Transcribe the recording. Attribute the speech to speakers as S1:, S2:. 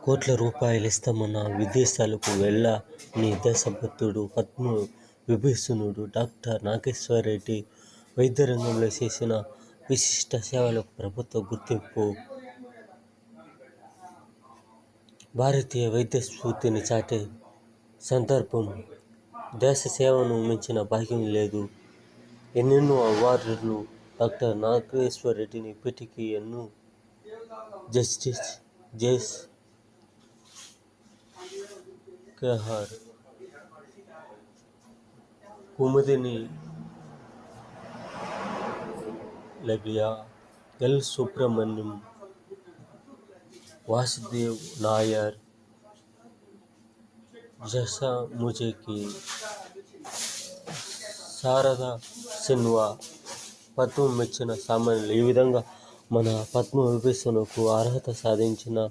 S1: కోట్ల రూపాయలిస్తామన్నా విదేశాలకు వెళ్ళని దేశభక్తుడు పద్మ విభూషణుడు డాక్టర్ నాగేశ్వరరెడ్డి వైద్య రంగంలో చేసిన విశిష్ట సేవలకు ప్రభుత్వ గుర్తింపు. భారతీయ వైద్య స్ఫూర్తిని చాటే సందర్భం. దేశ సేవను మించిన భాగ్యం లేదు. ఎన్నెన్నో అవార్డులు డాక్టర్ నాగేశ్వరరెడ్డిని ఇప్పటికీ ఎన్నో justice KR Kumudini లవ్య, L Subrahmanyam, Vasudev Nair, జసముజకి, Sharada Sinha పద్మం మెచ్చిన సామాన్యులు. ఈ విధంగా మన పద్మ విభూషణకు అర్హత సాధించిన